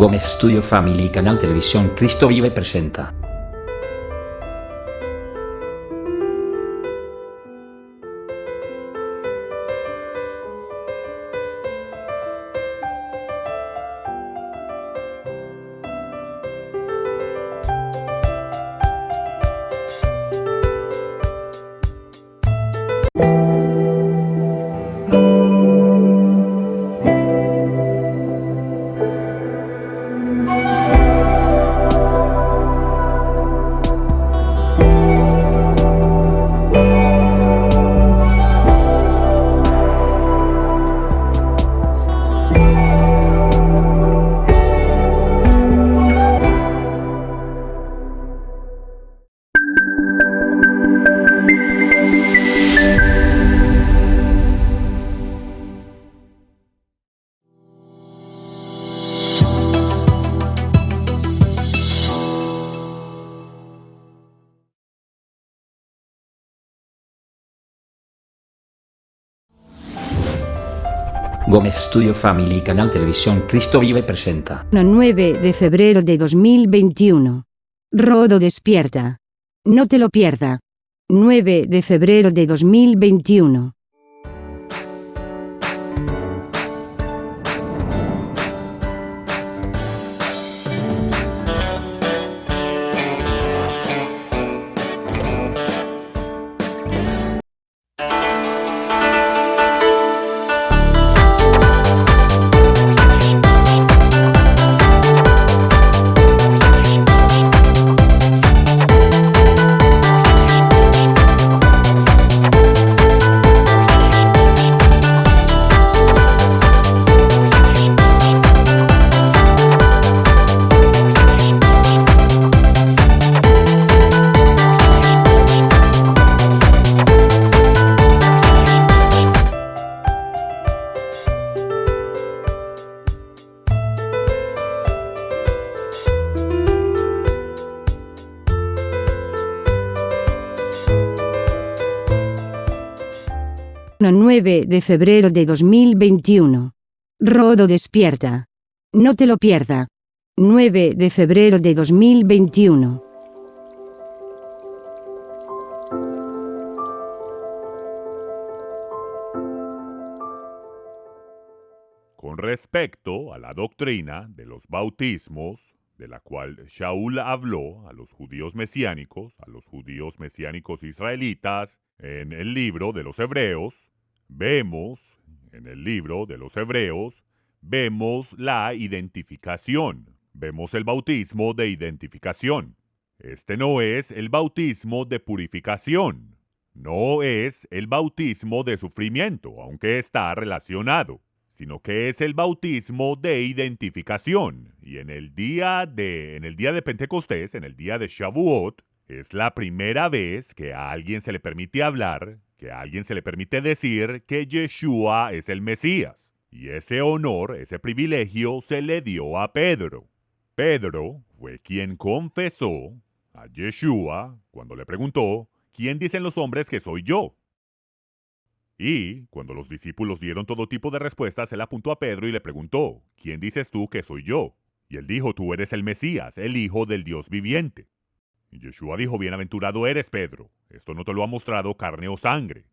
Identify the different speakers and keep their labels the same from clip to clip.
Speaker 1: Gómez Studio Family y Canal Televisión Cristo Vive presenta. Gómez Studio Family y Canal Televisión Cristo Vive presenta.
Speaker 2: 9 de febrero de 2021. Rodo despierta. No te lo pierda. 9 de febrero de 2021. No 9 de febrero de 2021. Rodo despierta. No te lo pierda. 9 de febrero de 2021.
Speaker 3: Con respecto a la doctrina de los bautismos, de la cual Shaul habló a los judíos mesiánicos israelitas, en el libro de los Hebreos, vemos la identificación. Vemos el bautismo de identificación. Este no es el bautismo de purificación. No es el bautismo de sufrimiento, aunque está relacionado, sino que es el bautismo de identificación. Y en el día de Pentecostés, en el día de Shavuot, es la primera vez que a alguien se le permite hablar, que a alguien se le permite decir que Yeshua es el Mesías. Y ese honor, ese privilegio se le dio a Pedro. Pedro fue quien confesó a Yeshua cuando le preguntó, ¿quién dicen los hombres que soy yo? Y cuando los discípulos dieron todo tipo de respuestas, él apuntó a Pedro y le preguntó, ¿quién dices tú que soy yo? Y él dijo, tú eres el Mesías, el Hijo del Dios viviente. Y Yeshua dijo, bienaventurado eres, Pedro. Esto no te lo ha mostrado carne o sangre.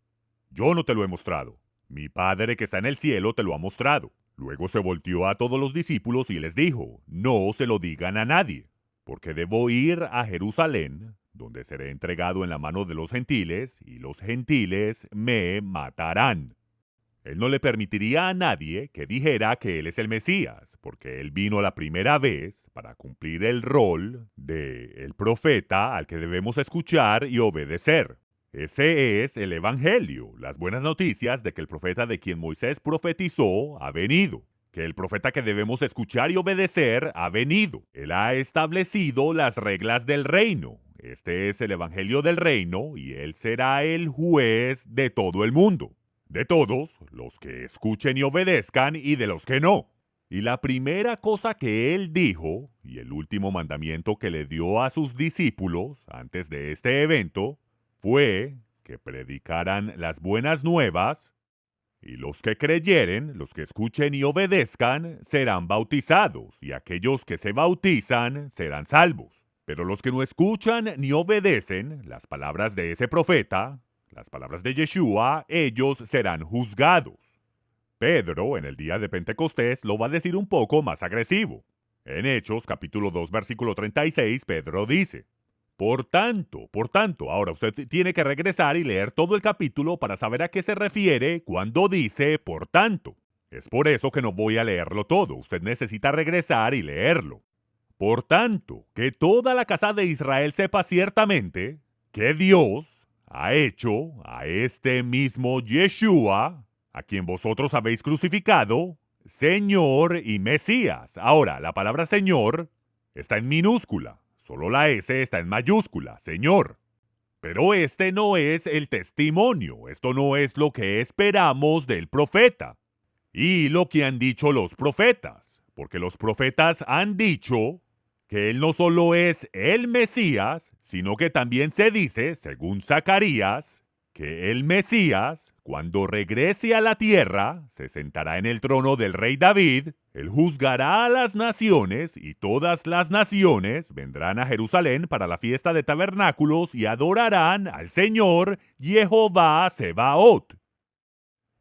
Speaker 3: Yo no te lo he mostrado. Mi Padre que está en el cielo te lo ha mostrado. Luego se volteó a todos los discípulos y les dijo, no se lo digan a nadie, porque debo ir a Jerusalén, donde seré entregado en la mano de los gentiles, y los gentiles me matarán. Él no le permitiría a nadie que dijera que él es el Mesías, porque él vino la primera vez para cumplir el rol de el profeta al que debemos escuchar y obedecer. Ese es el Evangelio, las buenas noticias de que el profeta de quien Moisés profetizó ha venido, que el profeta que debemos escuchar y obedecer ha venido. Él ha establecido las reglas del reino. Este es el Evangelio del reino y él será el juez de todo el mundo. De todos los que escuchen y obedezcan y de los que no. Y la primera cosa que él dijo, y el último mandamiento que le dio a sus discípulos antes de este evento, fue que predicaran las buenas nuevas Y los que creyeren, los que escuchen y obedezcan, serán bautizados, y aquellos que se bautizan serán salvos. Pero los que no escuchan ni obedecen las palabras de ese profeta, las palabras de Yeshua, ellos serán juzgados. Pedro, en el día de Pentecostés, lo va a decir un poco más agresivo. En Hechos, capítulo 2, versículo 36, Pedro dice: por tanto, ahora usted tiene que regresar y leer todo el capítulo para saber a qué se refiere cuando dice por tanto. Es por eso que no voy a leerlo todo, usted necesita regresar y leerlo. Por tanto, que toda la casa de Israel sepa ciertamente que Dios ha hecho a este mismo Yeshua, a quien vosotros habéis crucificado, Señor y Mesías. Ahora, la palabra Señor está en minúscula. Solo la S está en mayúscula, Señor. Pero este no es el testimonio, esto no es lo que esperamos del profeta. Y lo que han dicho los profetas, porque los profetas han dicho que él no solo es el Mesías, sino que también se dice, según Zacarías, que el Mesías, cuando regrese a la tierra, se sentará en el trono del rey David, él juzgará a las naciones y todas las naciones vendrán a Jerusalén para la fiesta de tabernáculos y adorarán al Señor Jehová Sebaot.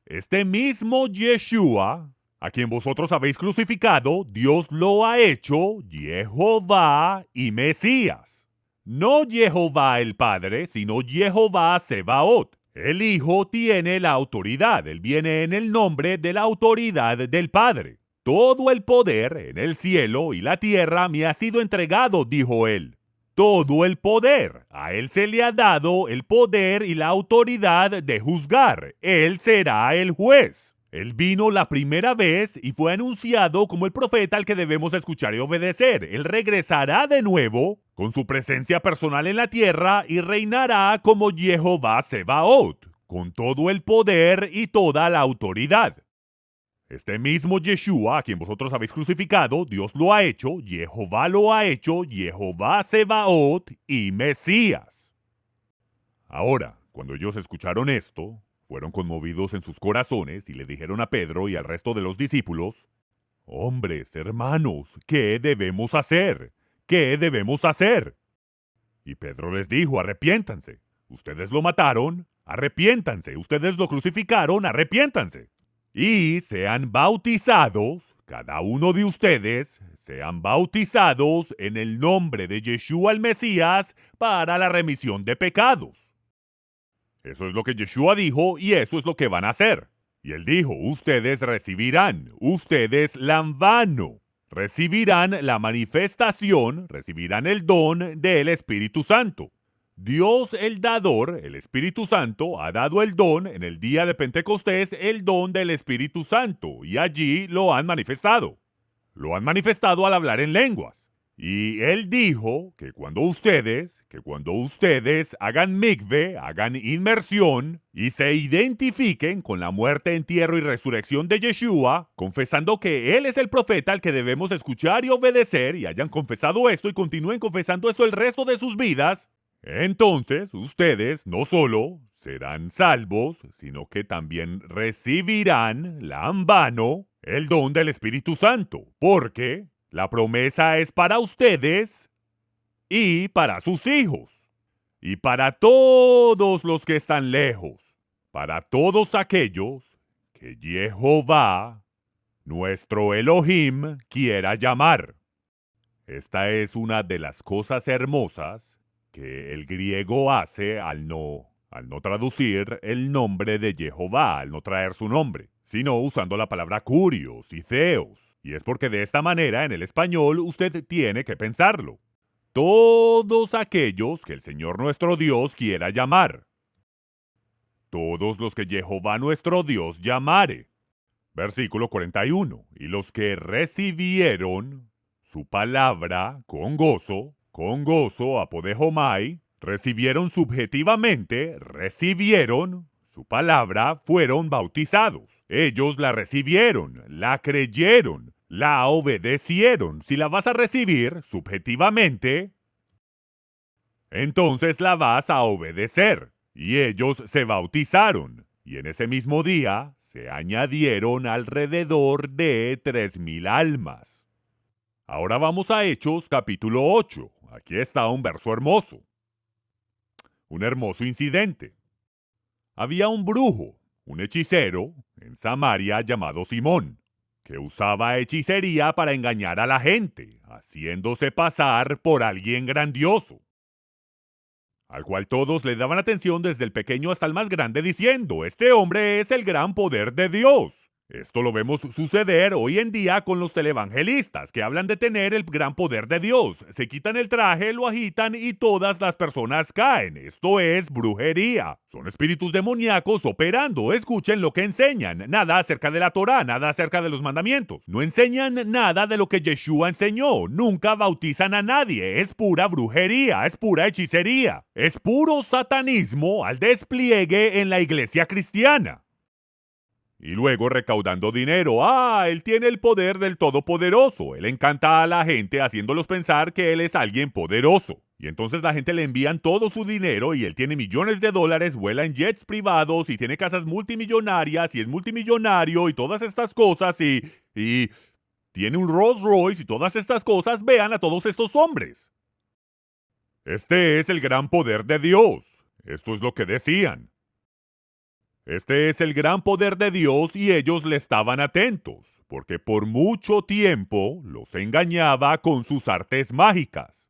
Speaker 3: Este mismo Yeshua, a quien vosotros habéis crucificado, Dios lo ha hecho Jehová y Mesías. No Jehová el Padre, sino Jehová Sebaot. El Hijo tiene la autoridad, él viene en el nombre de la autoridad del Padre. Todo el poder en el cielo y la tierra me ha sido entregado, dijo él. Todo el poder. A él se le ha dado el poder y la autoridad de juzgar. Él será el juez. Él vino la primera vez y fue anunciado como el profeta al que debemos escuchar y obedecer. Él regresará de nuevo con su presencia personal en la tierra y reinará como Jehová Sebaot, con todo el poder y toda la autoridad. Este mismo Yeshua, a quien vosotros habéis crucificado, Dios lo ha hecho, Jehová lo ha hecho, Jehová Sebaot y Mesías. Ahora, cuando ellos escucharon esto, fueron conmovidos en sus corazones y le dijeron a Pedro y al resto de los discípulos: hombres, hermanos, ¿qué debemos hacer? ¿Qué debemos hacer? Y Pedro les dijo: arrepiéntanse. Ustedes lo mataron, arrepiéntanse. Ustedes lo crucificaron, arrepiéntanse. Y sean bautizados, cada uno de ustedes, sean bautizados en el nombre de Yeshua el Mesías para la remisión de pecados. Eso es lo que Yeshua dijo y eso es lo que van a hacer. Y él dijo: ustedes recibirán, ustedes lambano, recibirán la manifestación, recibirán el don del Espíritu Santo. Dios el dador, el Espíritu Santo, ha dado el don en el día de Pentecostés, el don del Espíritu Santo, y allí lo han manifestado. Lo han manifestado al hablar en lenguas. Y él dijo que cuando ustedes hagan mikve, hagan inmersión y se identifiquen con la muerte, entierro y resurrección de Yeshua, confesando que él es el profeta al que debemos escuchar y obedecer, y hayan confesado esto y continúen confesando esto el resto de sus vidas, entonces ustedes no solo serán salvos, sino que también recibirán lambano, el don del Espíritu Santo, porque la promesa es para ustedes y para sus hijos, y para todos los que están lejos, para todos aquellos que Jehová, nuestro Elohim, quiera llamar. Esta es una de las cosas hermosas que el griego hace al no traducir el nombre de Jehová, al no traer su nombre, sino usando la palabra curios y theos. Y es porque de esta manera en el español usted tiene que pensarlo. Todos aquellos que el Señor nuestro Dios quiera llamar. Todos los que Jehová nuestro Dios llamare. Versículo 41. Y los que recibieron su palabra con gozo, apodejomai, recibieron subjetivamente, recibieron su palabra, fueron bautizados. Ellos la recibieron, la creyeron, la obedecieron. Si la vas a recibir subjetivamente, entonces la vas a obedecer. Y ellos se bautizaron. Y en ese mismo día se añadieron alrededor de 3,000 almas. Ahora vamos a Hechos capítulo 8. Aquí está un verso hermoso. Un hermoso incidente. Había un brujo, un hechicero, en Samaria llamado Simón, que usaba hechicería para engañar a la gente, haciéndose pasar por alguien grandioso, al cual todos le daban atención desde el pequeño hasta el más grande, diciendo: este hombre es el gran poder de Dios. Esto lo vemos suceder hoy en día con los televangelistas, que hablan de tener el gran poder de Dios. Se quitan el traje, lo agitan y todas las personas caen. Esto es brujería. Son espíritus demoníacos operando. Escuchen lo que enseñan. Nada acerca de la Torá, nada acerca de los mandamientos. No enseñan nada de lo que Yeshua enseñó. Nunca bautizan a nadie. Es pura brujería, es pura hechicería. Es puro satanismo al despliegue en la iglesia cristiana. Y luego recaudando dinero. Él tiene el poder del Todopoderoso. Él encanta a la gente haciéndolos pensar que él es alguien poderoso. Y entonces la gente le envían todo su dinero y él tiene millones de dólares, vuela en jets privados y tiene casas multimillonarias y es multimillonario y todas estas cosas y tiene un Rolls Royce y todas estas cosas. Vean a todos estos hombres. Este es el gran poder de Dios. Esto es lo que decían. Este es el gran poder de Dios y ellos le estaban atentos, porque por mucho tiempo los engañaba con sus artes mágicas.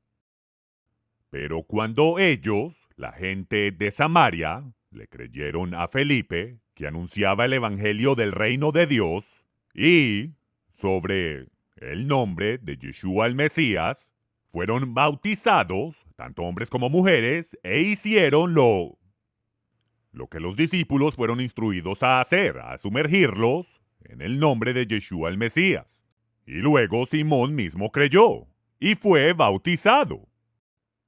Speaker 3: Pero cuando ellos, la gente de Samaria, le creyeron a Felipe, que anunciaba el evangelio del reino de Dios, y sobre el nombre de Yeshua el Mesías, fueron bautizados, tanto hombres como mujeres, e hicieron lo que los discípulos fueron instruidos a hacer, a sumergirlos en el nombre de Yeshua el Mesías. Y luego Simón mismo creyó y fue bautizado.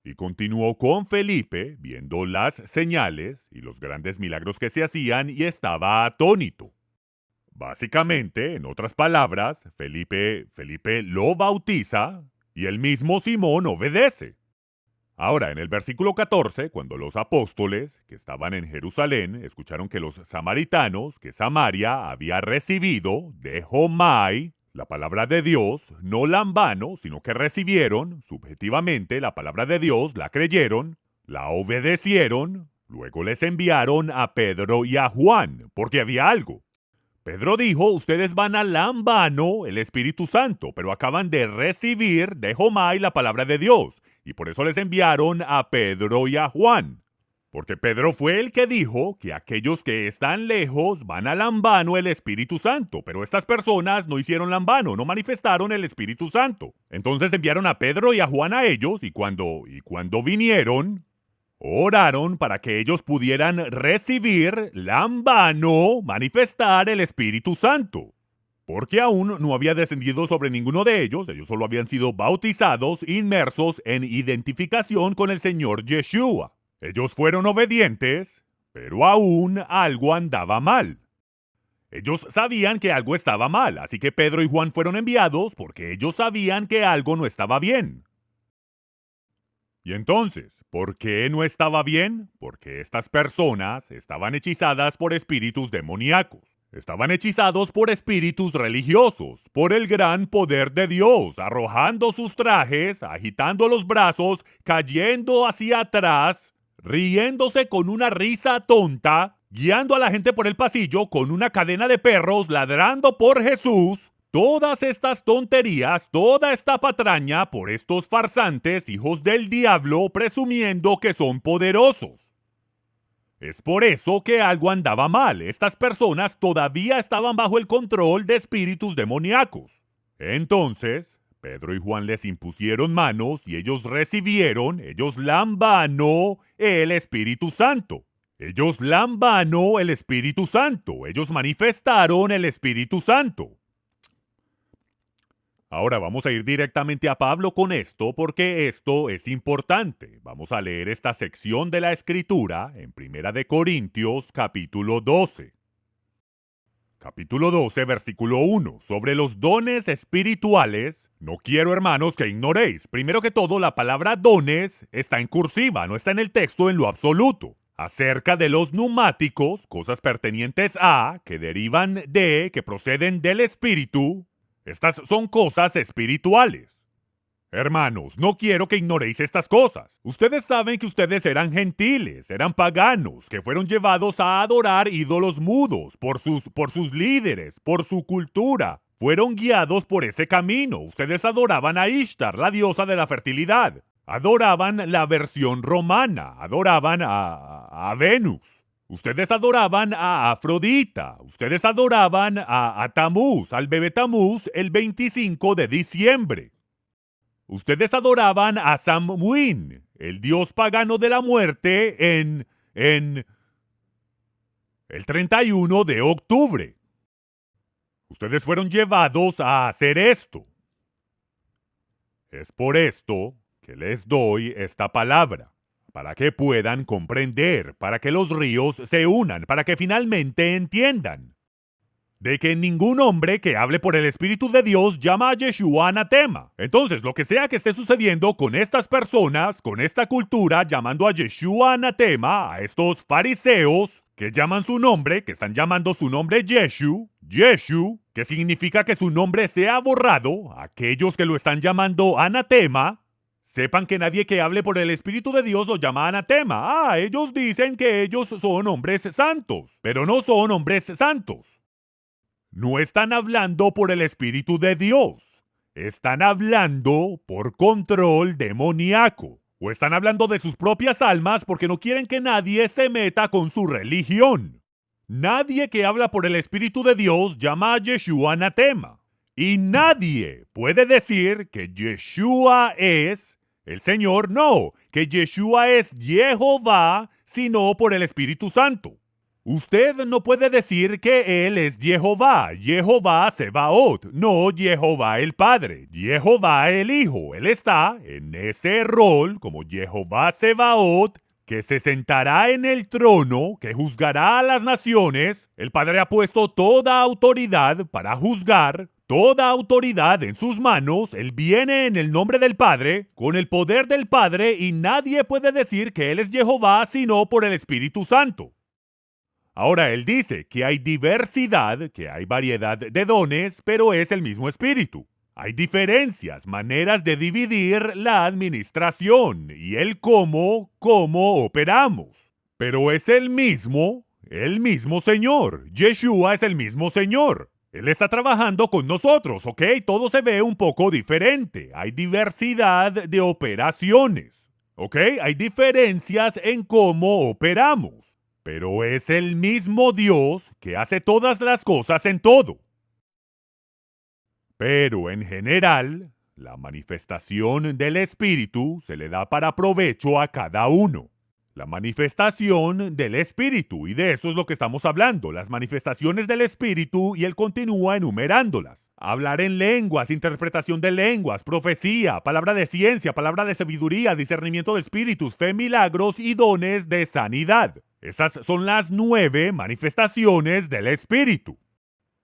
Speaker 3: Y continuó con Felipe, viendo las señales y los grandes milagros que se hacían, y estaba atónito. Básicamente, en otras palabras, Felipe lo bautiza y el mismo Simón obedece. Ahora, en el versículo 14, cuando los apóstoles que estaban en Jerusalén escucharon que los samaritanos, que Samaria había recibido de Jomai, la palabra de Dios, no la en vano, sino que recibieron subjetivamente la palabra de Dios, la creyeron, la obedecieron, luego les enviaron a Pedro y a Juan, porque había algo. Pedro dijo: ustedes van a la en vano el Espíritu Santo, pero acaban de recibir de Jomai la palabra de Dios. Y por eso les enviaron a Pedro y a Juan. Porque Pedro fue el que dijo que aquellos que están lejos van a la en vano el Espíritu Santo. Pero estas personas no hicieron la en vano, no manifestaron el Espíritu Santo. Entonces enviaron a Pedro y a Juan a ellos y cuando vinieron, oraron para que ellos pudieran recibir la en vano, manifestar el Espíritu Santo. Porque aún no había descendido sobre ninguno de ellos solo habían sido bautizados, inmersos en identificación con el Señor Yeshua. Ellos fueron obedientes, pero aún algo andaba mal. Ellos sabían que algo estaba mal, así que Pedro y Juan fueron enviados porque ellos sabían que algo no estaba bien. Y entonces, ¿por qué no estaba bien? Porque estas personas estaban hechizadas por espíritus demoníacos. Estaban hechizados por espíritus religiosos, por el gran poder de Dios, arrojando sus trajes, agitando los brazos, cayendo hacia atrás, riéndose con una risa tonta, guiando a la gente por el pasillo con una cadena de perros, ladrando por Jesús. Todas estas tonterías, toda esta patraña por estos farsantes hijos del diablo presumiendo que son poderosos. Es por eso que algo andaba mal. Estas personas todavía estaban bajo el control de espíritus demoníacos. Entonces, Pedro y Juan les impusieron manos y ellos recibieron, ellos la en vano, el Espíritu Santo. Ellos la en vano el Espíritu Santo. Ellos manifestaron el Espíritu Santo. Ahora vamos a ir directamente a Pablo con esto porque esto es importante. Vamos a leer esta sección de la Escritura en 1 de Corintios capítulo 12. Capítulo 12, versículo 1. Sobre los dones espirituales, no quiero, hermanos, que ignoréis. Primero que todo, la palabra dones está en cursiva, no está en el texto en lo absoluto. acerca de los neumáticos, cosas pertenecientes a, que derivan de, que proceden del espíritu. Estas son cosas espirituales. Hermanos, no quiero que ignoréis estas cosas. Ustedes saben que ustedes eran gentiles, eran paganos, que fueron llevados a adorar ídolos mudos por sus líderes, por su cultura. Fueron guiados por ese camino. Ustedes adoraban a Ishtar, la diosa de la fertilidad. Adoraban la versión romana. Adoraban a Venus. Ustedes adoraban a Afrodita. Ustedes adoraban a Tamuz, al bebé Tamuz, el 25 de diciembre. Ustedes adoraban a Samhain, el dios pagano de la muerte, en el 31 de octubre. Ustedes fueron llevados a hacer esto. Es por esto que les doy esta palabra, para que puedan comprender, para que los ríos se unan, para que finalmente entiendan de que ningún hombre que hable por el Espíritu de Dios llama a Yeshua anatema. Entonces, lo que sea que esté sucediendo con estas personas, con esta cultura, llamando a Yeshua anatema, a estos fariseos que llaman su nombre, que están llamando su nombre Yeshu, que significa que su nombre sea borrado, aquellos que lo están llamando anatema, sepan que nadie que hable por el Espíritu de Dios lo llama anatema. Ellos dicen que ellos son hombres santos, pero no son hombres santos. No están hablando por el Espíritu de Dios. Están hablando por control demoníaco. O están hablando de sus propias almas porque no quieren que nadie se meta con su religión. Nadie que habla por el Espíritu de Dios llama a Yeshua anatema. Y nadie puede decir que Yeshua es el Señor, no, que Yeshua es Jehová, sino por el Espíritu Santo. Usted no puede decir que Él es Jehová Sebaot, no Jehová el Padre, Jehová el Hijo. Él está en ese rol como Jehová Sebaot, que se sentará en el trono, que juzgará a las naciones. El Padre ha puesto toda autoridad para juzgar, toda autoridad en sus manos. Él viene en el nombre del Padre, con el poder del Padre, y nadie puede decir que Él es Jehová sino por el Espíritu Santo. Ahora, él dice que hay diversidad, que hay variedad de dones, pero es el mismo espíritu. Hay diferencias, maneras de dividir la administración y el cómo operamos. Pero es el mismo Señor. Yeshua es el mismo Señor. Él está trabajando con nosotros, ¿ok? Todo se ve un poco diferente. Hay diversidad de operaciones, ¿ok? Hay diferencias en cómo operamos. Pero es el mismo Dios que hace todas las cosas en todo. Pero en general, la manifestación del Espíritu se le da para provecho a cada uno. La manifestación del Espíritu, y de eso es lo que estamos hablando, las manifestaciones del Espíritu, y él continúa enumerándolas. Hablar en lenguas, interpretación de lenguas, profecía, palabra de ciencia, palabra de sabiduría, discernimiento de espíritus, fe, milagros y dones de sanidad. Esas son las 9 manifestaciones del Espíritu.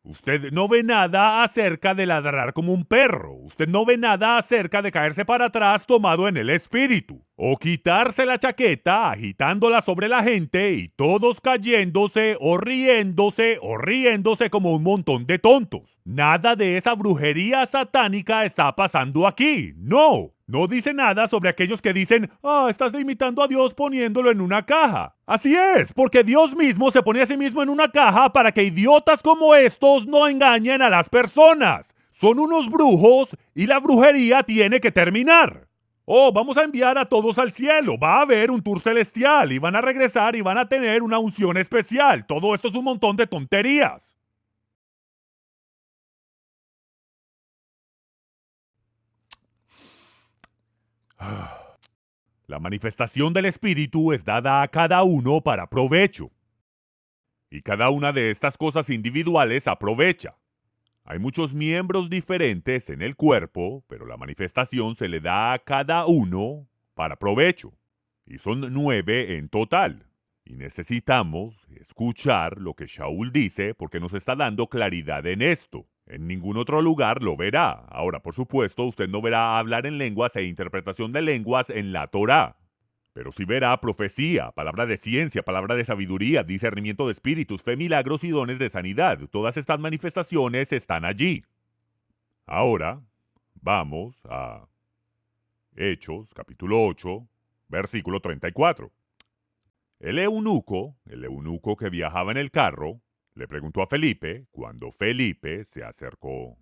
Speaker 3: Usted no ve nada acerca de ladrar como un perro. Usted no ve nada acerca de caerse para atrás tomado en el espíritu. O quitarse la chaqueta agitándola sobre la gente y todos cayéndose o riéndose como un montón de tontos. Nada de esa brujería satánica está pasando aquí. No. No dice nada sobre aquellos que dicen, estás limitando a Dios poniéndolo en una caja. Así es, porque Dios mismo se pone a sí mismo en una caja para que idiotas como estos no engañen a las personas. Son unos brujos y la brujería tiene que terminar. Vamos a enviar a todos al cielo. Va a haber un tour celestial y van a regresar y van a tener una unción especial. Todo esto es un montón de tonterías. La manifestación del Espíritu es dada a cada uno para provecho. Y cada una de estas cosas individuales aprovecha. Hay muchos miembros diferentes en el cuerpo, pero la manifestación se le da a cada uno para provecho. Y son 9 en total. Y necesitamos escuchar lo que Shaul dice porque nos está dando claridad en esto. En ningún otro lugar lo verá. Ahora, por supuesto, usted no verá hablar en lenguas e interpretación de lenguas en la Torá. Pero sí verá profecía, palabra de ciencia, palabra de sabiduría, discernimiento de espíritus, fe, milagros y dones de sanidad. Todas estas manifestaciones están allí. Ahora, vamos a Hechos, capítulo 8, versículo 34. El eunuco que viajaba en el carro, le preguntó a Felipe, cuando Felipe se acercó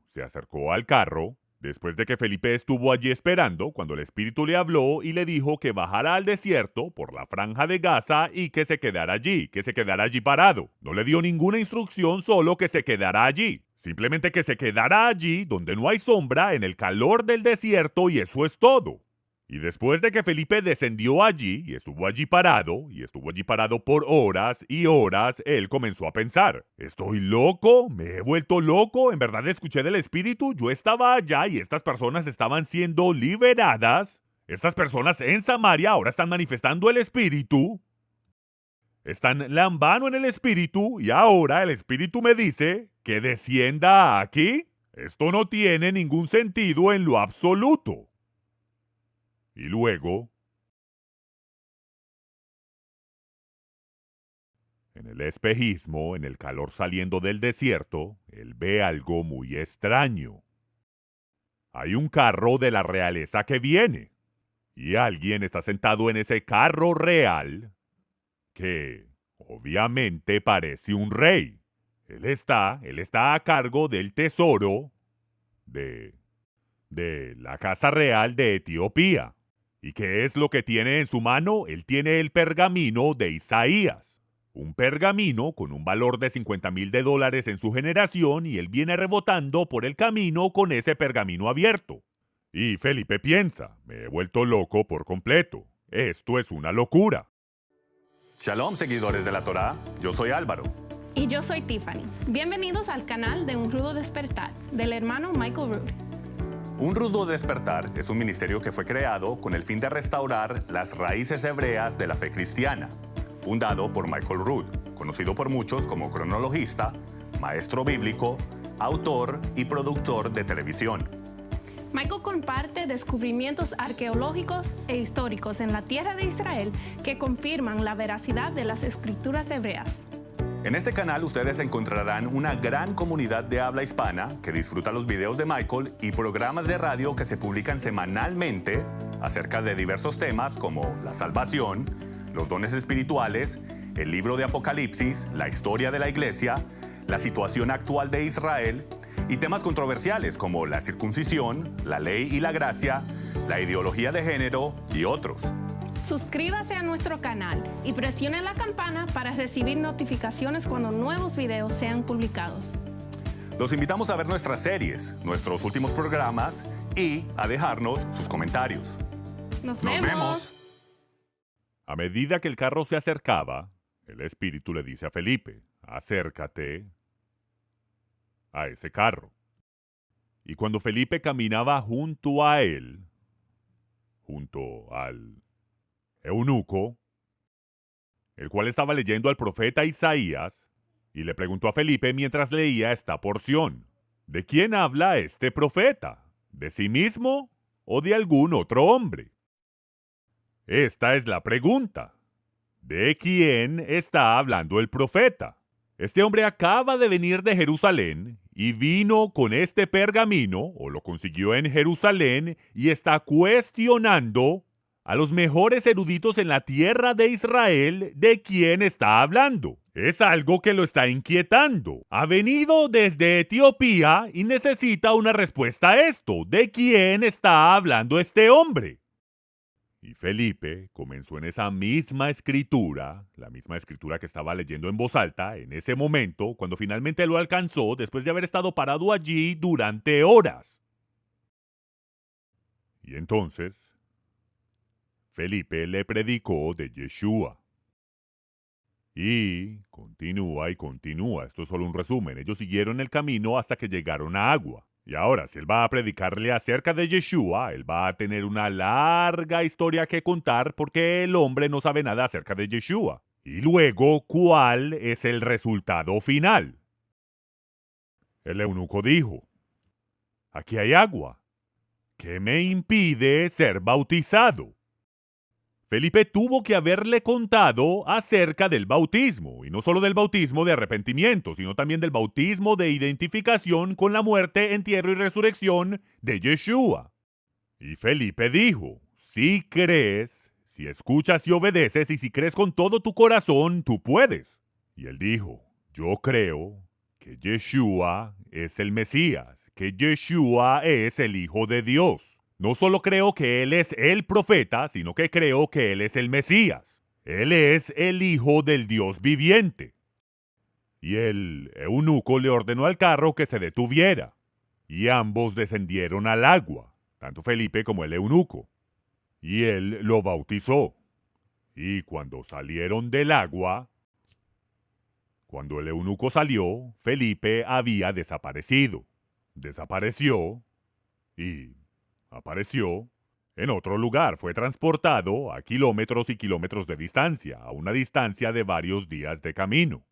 Speaker 3: al carro, después de que Felipe estuvo allí esperando, cuando el Espíritu le habló y le dijo que bajara al desierto por la franja de Gaza y que se quedara allí parado. No le dio ninguna instrucción, solo que se quedara allí. Simplemente que se quedara allí donde no hay sombra, en el calor del desierto, y eso es todo. Y después de que Felipe descendió allí y estuvo allí parado por horas y horas, él comenzó a pensar: ¿estoy loco? ¿Me he vuelto loco? ¿En verdad escuché del Espíritu? Yo estaba allá y estas personas estaban siendo liberadas. Estas personas en Samaria ahora están manifestando el Espíritu. Están lambano en el Espíritu y ahora el Espíritu me dice que descienda aquí. Esto no tiene ningún sentido en lo absoluto. Y luego, en el espejismo, en el calor saliendo del desierto, él ve algo muy extraño. Hay un carro de la realeza que viene, y alguien está sentado en ese carro real que obviamente parece un rey. Él está a cargo del tesoro de la casa real de Etiopía. ¿Y qué es lo que tiene en su mano? Él tiene el pergamino de Isaías. Un pergamino con un valor de $50,000 en su generación, y él viene rebotando por el camino con ese pergamino abierto. Y Felipe piensa: me he vuelto loco por completo. Esto es una locura.
Speaker 4: Shalom, seguidores de la Torá. Yo soy Álvaro.
Speaker 5: Y yo soy Tiffany. Bienvenidos al canal de Un Rudo Despertar, del hermano Michael Rood.
Speaker 4: Un Rudo Despertar es un ministerio que fue creado con el fin de restaurar las raíces hebreas de la fe cristiana, fundado por Michael Rood, conocido por muchos como cronologista, maestro bíblico, autor y productor de televisión.
Speaker 5: Michael comparte descubrimientos arqueológicos e históricos en la tierra de Israel que confirman la veracidad de las escrituras hebreas.
Speaker 4: En este canal ustedes encontrarán una gran comunidad de habla hispana que disfruta los videos de Michael y programas de radio que se publican semanalmente acerca de diversos temas como la salvación, los dones espirituales, el libro de Apocalipsis, la historia de la iglesia, la situación actual de Israel y temas controversiales como la circuncisión, la ley y la gracia, la ideología de género y otros.
Speaker 5: Suscríbase a nuestro canal y presione la campana para recibir notificaciones cuando nuevos videos sean publicados.
Speaker 4: Los invitamos a ver nuestras series, nuestros últimos programas y a dejarnos sus comentarios.
Speaker 5: Nos vemos.
Speaker 3: A medida que el carro se acercaba, el Espíritu le dice a Felipe: acércate a ese carro. Y cuando Felipe caminaba junto a él, junto al eunuco, el cual estaba leyendo al profeta Isaías, y le preguntó a Felipe mientras leía esta porción: ¿de quién habla este profeta? ¿De sí mismo o de algún otro hombre? Esta es la pregunta. ¿De quién está hablando el profeta? Este hombre acaba de venir de Jerusalén y vino con este pergamino, o lo consiguió en Jerusalén, y está cuestionando a los mejores eruditos en la tierra de Israel de quién está hablando. Es algo que lo está inquietando. Ha venido desde Etiopía y necesita una respuesta a esto. ¿De quién está hablando este hombre? Y Felipe comenzó en esa misma escritura, la misma escritura que estaba leyendo en voz alta en ese momento, cuando finalmente lo alcanzó después de haber estado parado allí durante horas. Y entonces Felipe le predicó de Yeshua. Y continúa. Esto es solo un resumen. Ellos siguieron el camino hasta que llegaron a agua. Y ahora, si él va a predicarle acerca de Yeshua, él va a tener una larga historia que contar porque el hombre no sabe nada acerca de Yeshua. Y luego, ¿cuál es el resultado final? El eunuco dijo: aquí hay agua. ¿Qué me impide ser bautizado? Felipe tuvo que haberle contado acerca del bautismo, y no solo del bautismo de arrepentimiento, sino también del bautismo de identificación con la muerte, entierro y resurrección de Yeshua. Y Felipe dijo, si crees, si escuchas y obedeces, y si crees con todo tu corazón, tú puedes. Y él dijo, yo creo que Yeshua es el Mesías, que Yeshua es el Hijo de Dios. No solo creo que Él es el profeta, sino que creo que Él es el Mesías. Él es el Hijo del Dios viviente. Y el eunuco le ordenó al carro que se detuviera. Y ambos descendieron al agua, tanto Felipe como el eunuco. Y él lo bautizó. Y cuando salieron del agua, cuando el eunuco salió, Felipe había desaparecido. Desapareció y apareció en otro lugar. Fue transportado a kilómetros y kilómetros de distancia, a una distancia de varios días de camino.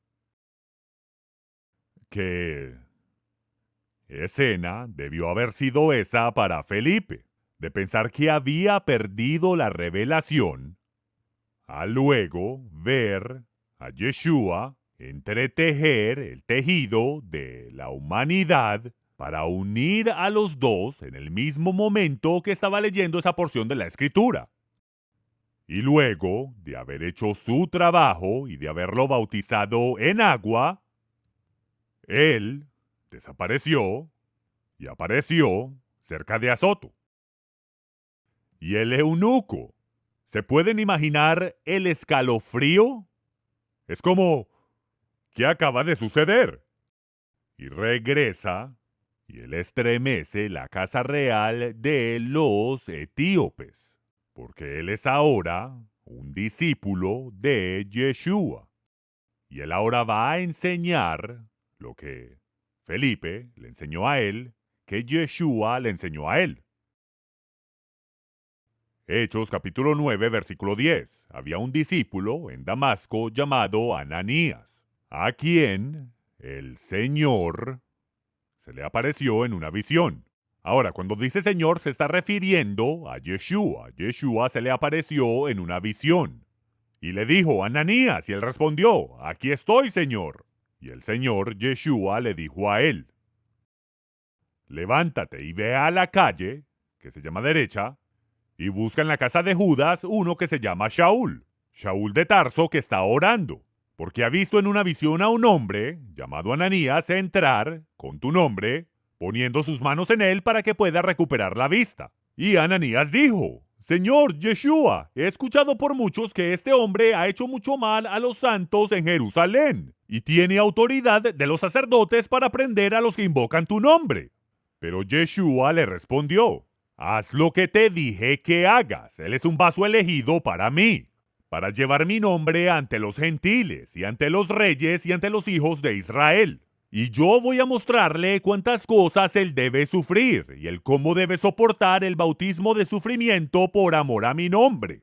Speaker 3: ¿Qué escena debió haber sido esa para Felipe? De pensar que había perdido la revelación, a luego ver a Yeshua entretejer el tejido de la humanidad para unir a los dos en el mismo momento que estaba leyendo esa porción de la Escritura. Y luego de haber hecho su trabajo y de haberlo bautizado en agua, él desapareció y apareció cerca de Azoto. Y el eunuco, ¿se pueden imaginar el escalofrío? Es como, ¿qué acaba de suceder? Y regresa y él estremece la casa real de los etíopes, porque él es ahora un discípulo de Yeshua. Y él ahora va a enseñar lo que Felipe le enseñó a él, que Yeshua le enseñó a él. Hechos capítulo 9, versículo 10. Había un discípulo en Damasco llamado Ananías, a quien el Señor se le apareció en una visión. Ahora, cuando dice Señor, se está refiriendo a Yeshua. Yeshua se le apareció en una visión. Y le dijo, Ananías, y él respondió, aquí estoy, Señor. Y el Señor, Yeshua, le dijo a él, levántate y ve a la calle, que se llama derecha, y busca en la casa de Judas uno que se llama Shaul, Shaul de Tarso, que está orando, porque ha visto en una visión a un hombre, llamado Ananías, entrar, con tu nombre, poniendo sus manos en él para que pueda recuperar la vista. Y Ananías dijo, Señor Yeshua, he escuchado por muchos que este hombre ha hecho mucho mal a los santos en Jerusalén, y tiene autoridad de los sacerdotes para prender a los que invocan tu nombre. Pero Yeshua le respondió, haz lo que te dije que hagas, él es un vaso elegido para mí, para llevar mi nombre ante los gentiles, y ante los reyes, y ante los hijos de Israel. Y yo voy a mostrarle cuántas cosas él debe sufrir, y el cómo debe soportar el bautismo de sufrimiento por amor a mi nombre.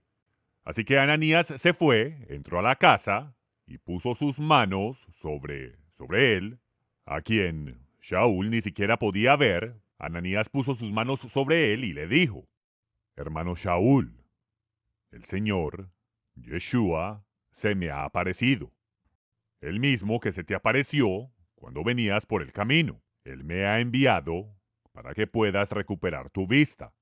Speaker 3: Así que Ananías se fue, entró a la casa, y puso sus manos sobre él, a quien Shaul ni siquiera podía ver. Ananías puso sus manos sobre él y le dijo, hermano Shaul, el Señor, Yeshua, se me ha aparecido. El mismo que se te apareció cuando venías por el camino. Él me ha enviado para que puedas recuperar tu vista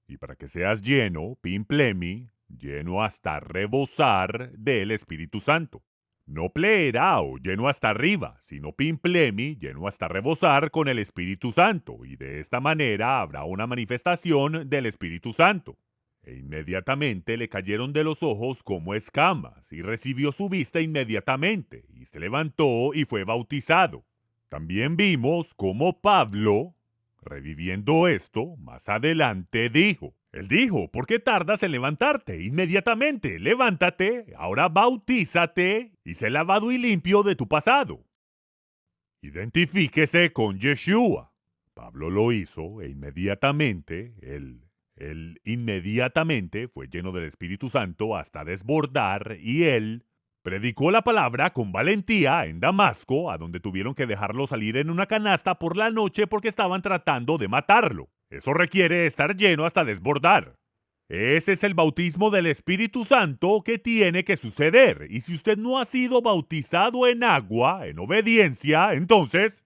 Speaker 3: y para que seas lleno, pimplemi, lleno hasta rebosar del Espíritu Santo. No pleerao, lleno hasta arriba, sino pimplemi, lleno hasta rebosar con el Espíritu Santo, y de esta manera habrá una manifestación del Espíritu Santo. E inmediatamente le cayeron de los ojos como escamas, y recibió su vista inmediatamente, y se levantó y fue bautizado. También vimos cómo Pablo, reviviendo esto, más adelante dijo, él dijo, ¿por qué tardas en levantarte? Inmediatamente, levántate, ahora bautízate y sé lavado y limpio de tu pasado. Identifíquese con Yeshua. Pablo lo hizo e inmediatamente, él inmediatamente fue lleno del Espíritu Santo hasta desbordar y él predicó la palabra con valentía en Damasco, a donde tuvieron que dejarlo salir en una canasta por la noche porque estaban tratando de matarlo. Eso requiere estar lleno hasta desbordar. ese es el bautismo del Espíritu Santo que tiene que suceder. Y si usted no ha sido bautizado en agua, en obediencia, entonces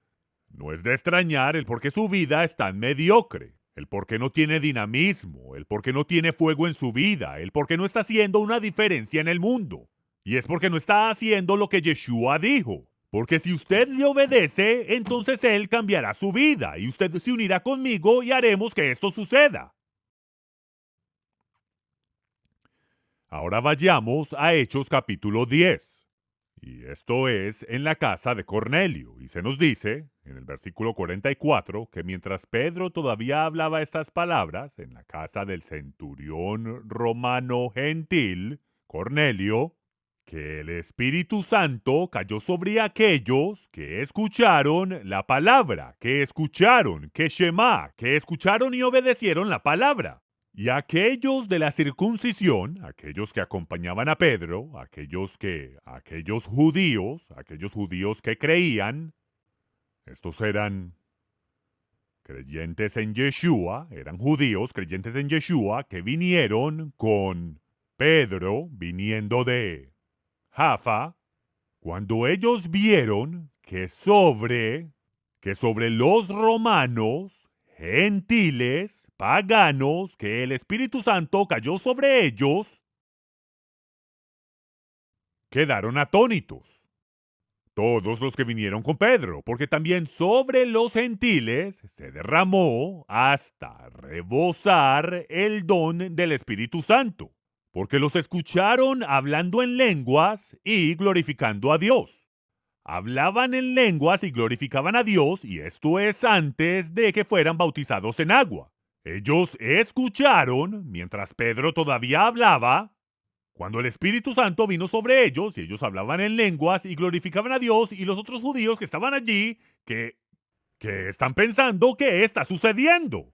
Speaker 3: no es de extrañar el por qué su vida es tan mediocre, el por qué no tiene dinamismo, el por qué no tiene fuego en su vida, el por qué no está haciendo una diferencia en el mundo. Y es porque no está haciendo lo que Yeshua dijo. Porque si usted le obedece, entonces Él cambiará su vida y usted se unirá conmigo y haremos que esto suceda. Ahora vayamos a Hechos capítulo 10. Y esto es en la casa de Cornelio. Y se nos dice, en el versículo 44, que mientras Pedro todavía hablaba estas palabras en la casa del centurión romano gentil, Cornelio, que el Espíritu Santo cayó sobre aquellos que escucharon la palabra, que escucharon, que Shema, que escucharon y obedecieron la palabra. Y aquellos de la circuncisión, aquellos que acompañaban a Pedro, aquellos judíos que creían, estos eran creyentes en Yeshua, eran judíos creyentes en Yeshua que vinieron con Pedro viniendo de Jaffa, cuando ellos vieron que sobre los romanos, gentiles, paganos, que el Espíritu Santo cayó sobre ellos, quedaron atónitos. Todos los que vinieron con Pedro, porque también sobre los gentiles se derramó hasta rebosar el don del Espíritu Santo, porque los escucharon hablando en lenguas y glorificando a Dios. Hablaban en lenguas y glorificaban a Dios, y esto es antes de que fueran bautizados en agua. Ellos escucharon mientras Pedro todavía hablaba, cuando el Espíritu Santo vino sobre ellos, y ellos hablaban en lenguas y glorificaban a Dios, y los otros judíos que estaban allí, que están pensando que está sucediendo.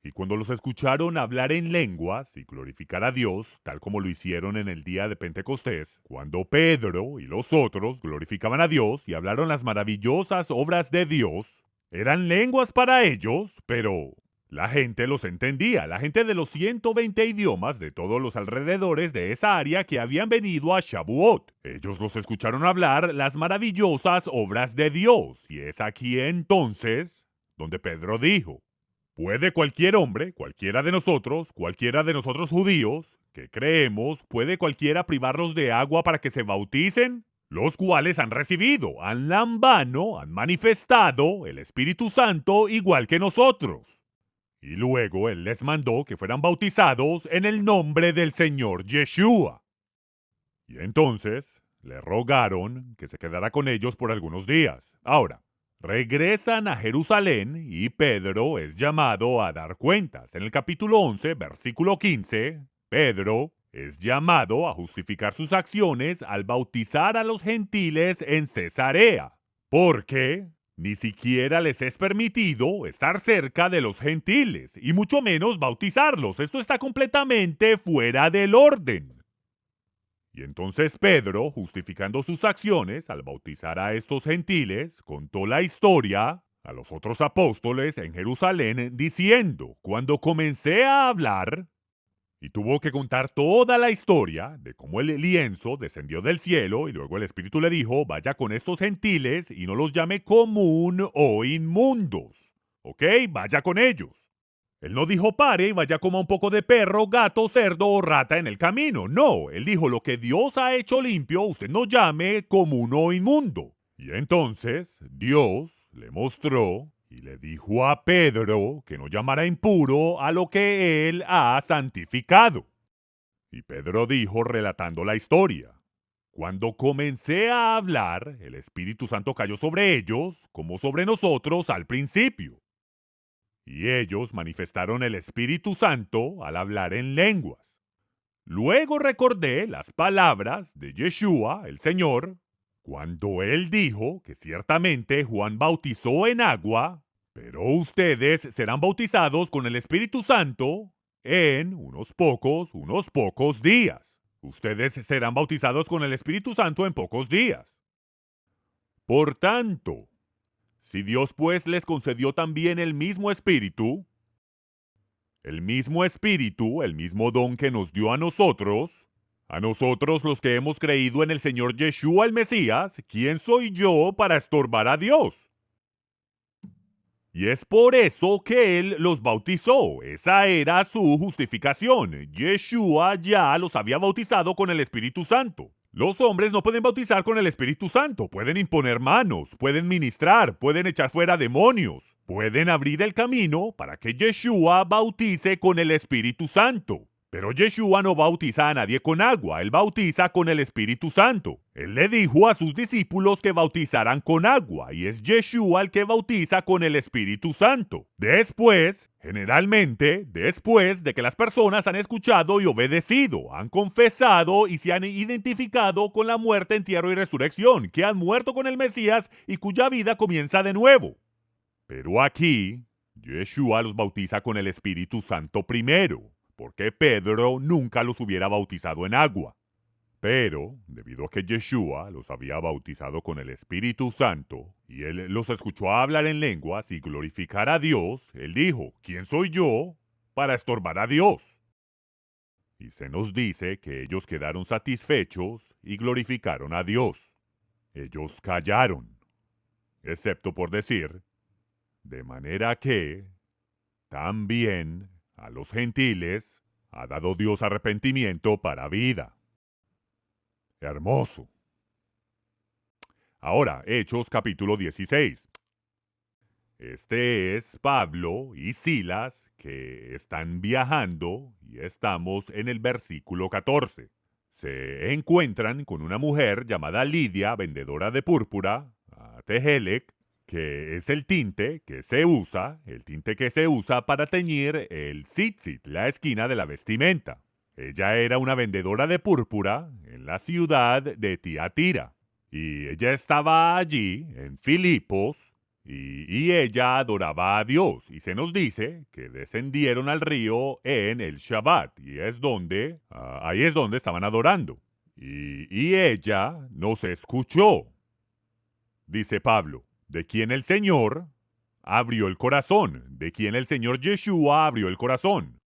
Speaker 3: Y cuando los escucharon hablar en lenguas y glorificar a Dios, tal como lo hicieron en el día de Pentecostés, cuando Pedro y los otros glorificaban a Dios y hablaron las maravillosas obras de Dios, eran lenguas para ellos, pero la gente los entendía, la gente de los 120 idiomas de todos los alrededores de esa área que habían venido a Shavuot. Ellos los escucharon hablar las maravillosas obras de Dios, y es aquí entonces donde Pedro dijo: ¿puede cualquier hombre, cualquiera de nosotros judíos, que creemos, puede cualquiera privarlos de agua para que se bauticen? Los cuales han recibido, han lambano, han manifestado el Espíritu Santo igual que nosotros. Y luego Él les mandó que fueran bautizados en el nombre del Señor Yeshua. Y entonces le rogaron que se quedara con ellos por algunos días. Ahora, regresan a Jerusalén y Pedro es llamado a dar cuentas. En el capítulo 11, versículo 15, Pedro es llamado a justificar sus acciones al bautizar a los gentiles en Cesarea, porque ni siquiera les es permitido estar cerca de los gentiles, y mucho menos bautizarlos. Esto está completamente fuera del orden. Y entonces Pedro, justificando sus acciones al bautizar a estos gentiles, contó la historia a los otros apóstoles en Jerusalén, diciendo: cuando comencé a hablar, y tuvo que contar toda la historia de cómo el lienzo descendió del cielo y luego el Espíritu le dijo: vaya con estos gentiles y no los llame común o inmundos. ¿Ok? Vaya con ellos. Él no dijo pare y vaya como un poco de perro, gato, cerdo o rata en el camino. No, él dijo: lo que Dios ha hecho limpio, usted no llame común o inmundo. Y entonces Dios le mostró y le dijo a Pedro que no llamara impuro a lo que él ha santificado. Y Pedro dijo, relatando la historia: cuando comencé a hablar, el Espíritu Santo cayó sobre ellos, como sobre nosotros al principio. Y ellos manifestaron el Espíritu Santo al hablar en lenguas. Luego recordé las palabras de Yeshua, el Señor, cuando él dijo que ciertamente Juan bautizó en agua, pero ustedes serán bautizados con el Espíritu Santo en unos pocos días. Ustedes serán bautizados con el Espíritu Santo en pocos días. Por tanto, si Dios pues les concedió también el mismo Espíritu, El mismo Espíritu, el mismo don que nos dio a nosotros los que hemos creído en el Señor Yeshua el Mesías, ¿quién soy yo para estorbar a Dios? Y es por eso que Él los bautizó. Esa era su justificación. Yeshua ya los había bautizado con el Espíritu Santo. Los hombres no pueden bautizar con el Espíritu Santo. Pueden imponer manos, pueden ministrar, pueden echar fuera demonios. Pueden abrir el camino para que Yeshua bautice con el Espíritu Santo. Pero Yeshua no bautiza a nadie con agua, Él bautiza con el Espíritu Santo. Él le dijo a sus discípulos que bautizaran con agua, y es Yeshua el que bautiza con el Espíritu Santo. Después, generalmente, después de que las personas han escuchado y obedecido, han confesado y se han identificado con la muerte, entierro y resurrección, que han muerto con el Mesías y cuya vida comienza de nuevo. Pero aquí, Yeshua los bautiza con el Espíritu Santo primero, porque Pedro nunca los hubiera bautizado en agua. Pero, debido a que Yeshua los había bautizado con el Espíritu Santo, y él los escuchó hablar en lenguas y glorificar a Dios, él dijo, ¿quién soy yo para estorbar a Dios? Y se nos dice que ellos quedaron satisfechos y glorificaron a Dios. Ellos callaron, excepto por decir, de manera que también a los gentiles ha dado Dios arrepentimiento para vida. Hermoso. Ahora, Hechos capítulo 16. Este es Pablo y Silas que están viajando y estamos en el versículo 14. Se encuentran con una mujer llamada Lidia, vendedora de púrpura, a Tehelec, que es el tinte que se usa para teñir el tzitzit, la esquina de la vestimenta. Ella era una vendedora de púrpura en la ciudad de Tiatira. Y ella estaba allí, en Filipos, y ella adoraba a Dios. Y se nos dice que descendieron al río en el Shabbat, y es donde, ahí es donde estaban adorando. Y ella nos escuchó, dice Pablo, de quien el Señor abrió el corazón, de quien el Señor Yeshua abrió el corazón.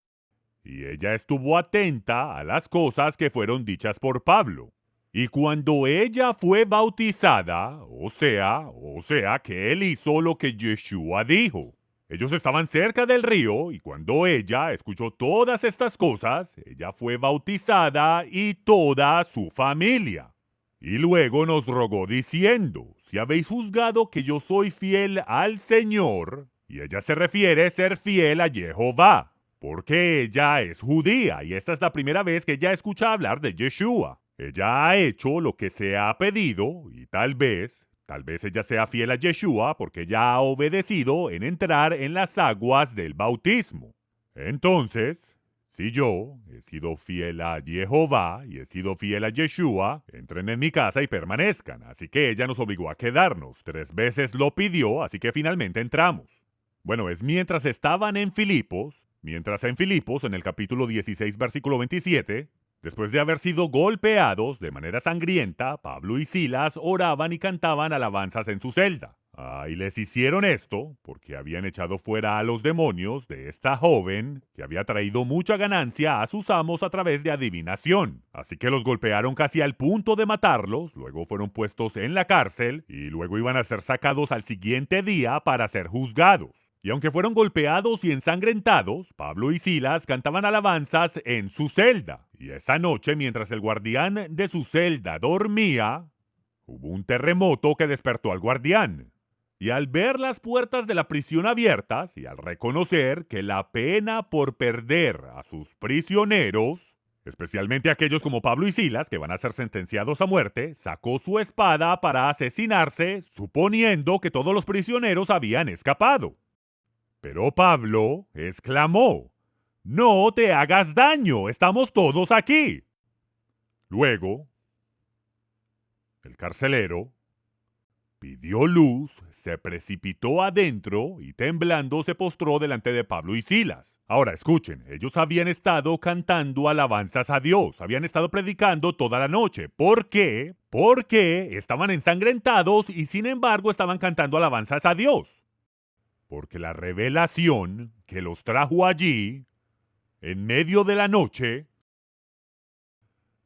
Speaker 3: Y ella estuvo atenta a las cosas que fueron dichas por Pablo. Y cuando ella fue bautizada, o sea que él hizo lo que Yeshua dijo. Ellos estaban cerca del río y cuando ella escuchó todas estas cosas, ella fue bautizada y toda su familia. Y luego nos rogó diciendo, si habéis juzgado que yo soy fiel al Señor, y ella se refiere a ser fiel a Jehová, porque ella es judía y esta es la primera vez que ella escucha hablar de Yeshua. Ella ha hecho lo que se ha pedido y tal vez ella sea fiel a Yeshua porque ella ha obedecido en entrar en las aguas del bautismo. Entonces, si yo he sido fiel a Jehová y he sido fiel a Yeshua, entren en mi casa y permanezcan. Así que ella nos obligó a quedarnos. 3 veces lo pidió, así que finalmente entramos. Bueno, es mientras estaban en Filipos, en el capítulo 16, versículo 27, después de haber sido golpeados de manera sangrienta, Pablo y Silas oraban y cantaban alabanzas en su celda. Y les hicieron esto porque habían echado fuera a los demonios de esta joven que había traído mucha ganancia a sus amos a través de adivinación. Así que los golpearon casi al punto de matarlos, luego fueron puestos en la cárcel y luego iban a ser sacados al siguiente día para ser juzgados. Y aunque fueron golpeados y ensangrentados, Pablo y Silas cantaban alabanzas en su celda. Y esa noche, mientras el guardián de su celda dormía, hubo un terremoto que despertó al guardián. Y al ver las puertas de la prisión abiertas y al reconocer que la pena por perder a sus prisioneros, especialmente aquellos como Pablo y Silas, que van a ser sentenciados a muerte, sacó su espada para asesinarse, suponiendo que todos los prisioneros habían escapado. Pero Pablo exclamó, «No te hagas daño, estamos todos aquí». Luego, el carcelero pidió luz, se precipitó adentro y temblando se postró delante de Pablo y Silas. Ahora escuchen, ellos habían estado cantando alabanzas a Dios, habían estado predicando toda la noche. ¿Por qué? Porque estaban ensangrentados y sin embargo estaban cantando alabanzas a Dios. Porque la revelación que los trajo allí en medio de la noche,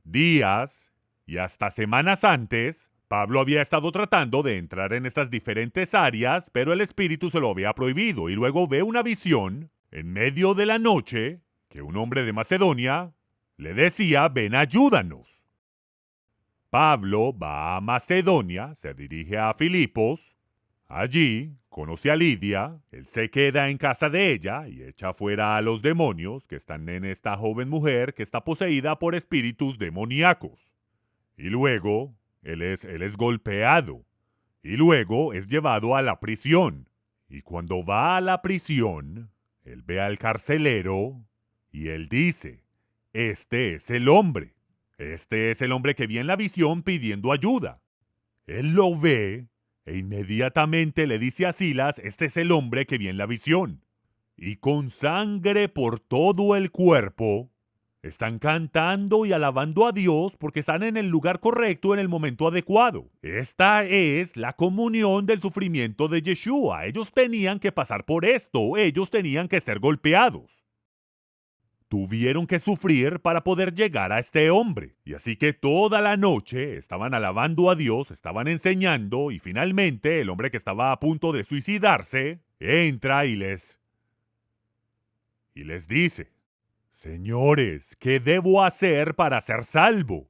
Speaker 3: días y hasta semanas antes, Pablo había estado tratando de entrar en estas diferentes áreas, pero el Espíritu se lo había prohibido, y luego ve una visión en medio de la noche que un hombre de Macedonia le decía: ven, ayúdanos. Pablo va a Macedonia, se dirige a Filipos. Allí conoce a Lidia, él se queda en casa de ella y echa fuera a los demonios que están en esta joven mujer que está poseída por espíritus demoníacos. Y luego él es golpeado. Y luego es llevado a la prisión. Y cuando va a la prisión, él ve al carcelero y él dice: este es el hombre. Este es el hombre que vi en la visión pidiendo ayuda. Él lo ve e inmediatamente le dice a Silas: este es el hombre que vi en la visión. Y con sangre por todo el cuerpo, están cantando y alabando a Dios porque están en el lugar correcto en el momento adecuado. Esta es la comunión del sufrimiento de Yeshua. Ellos tenían que pasar por esto. Ellos tenían que ser golpeados. Tuvieron que sufrir para poder llegar a este hombre. Y así que toda la noche estaban alabando a Dios, estaban enseñando, y finalmente el hombre que estaba a punto de suicidarse entra y les dice: señores, ¿qué debo hacer para ser salvo?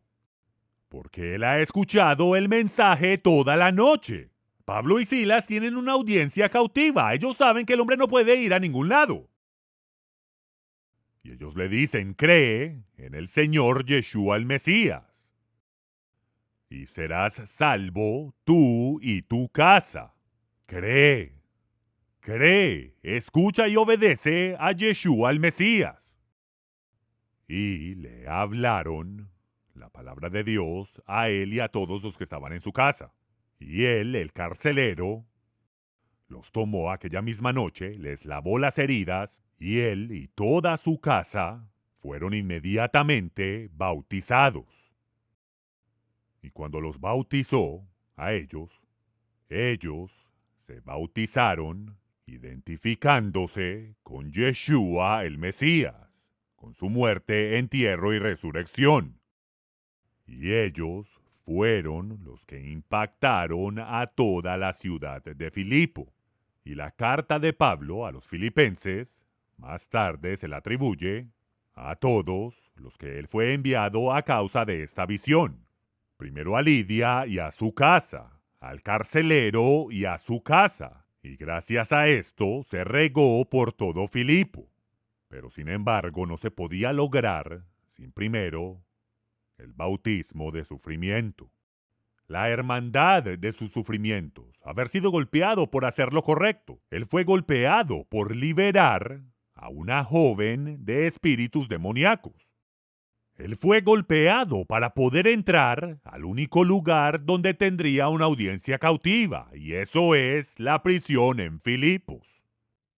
Speaker 3: Porque él ha escuchado el mensaje toda la noche. Pablo y Silas tienen una audiencia cautiva. Ellos saben que el hombre no puede ir a ningún lado. Y ellos le dicen: cree en el Señor Yeshua el Mesías, y serás salvo tú y tu casa. Cree, escucha y obedece a Yeshua el Mesías. Y le hablaron la palabra de Dios a él y a todos los que estaban en su casa. Y él, el carcelero, los tomó aquella misma noche, les lavó las heridas, y él y toda su casa fueron inmediatamente bautizados. Y cuando los bautizó a ellos se bautizaron identificándose con Yeshua el Mesías, con su muerte, entierro y resurrección. Y ellos fueron los que impactaron a toda la ciudad de Filipo. Y la carta de Pablo a los filipenses más tarde se la atribuye a todos los que él fue enviado a causa de esta visión. Primero a Lidia y a su casa, al carcelero y a su casa. Y gracias a esto se regó por todo Filipo. Pero sin embargo no se podía lograr sin primero el bautismo de sufrimiento. La hermandad de sus sufrimientos, haber sido golpeado por hacer lo correcto. Él fue golpeado por liberar a una joven de espíritus demoníacos. Él fue golpeado para poder entrar al único lugar donde tendría una audiencia cautiva, y eso es la prisión en Filipos.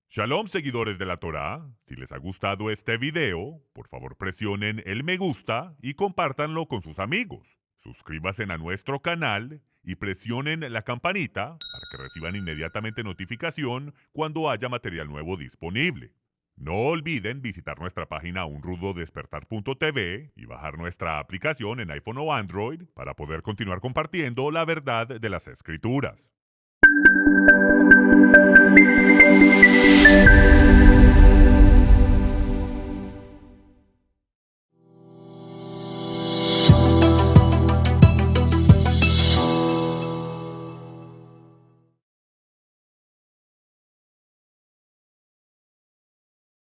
Speaker 3: Shalom, seguidores de la Torá. Si les ha gustado este video, por favor presionen el me gusta y compártanlo con sus amigos. Suscríbanse a nuestro canal y presionen la campanita para que reciban inmediatamente notificación cuando haya material nuevo disponible. No olviden visitar nuestra página unrudodespertar.tv y bajar nuestra aplicación en iPhone o Android para poder continuar compartiendo la verdad de las Escrituras.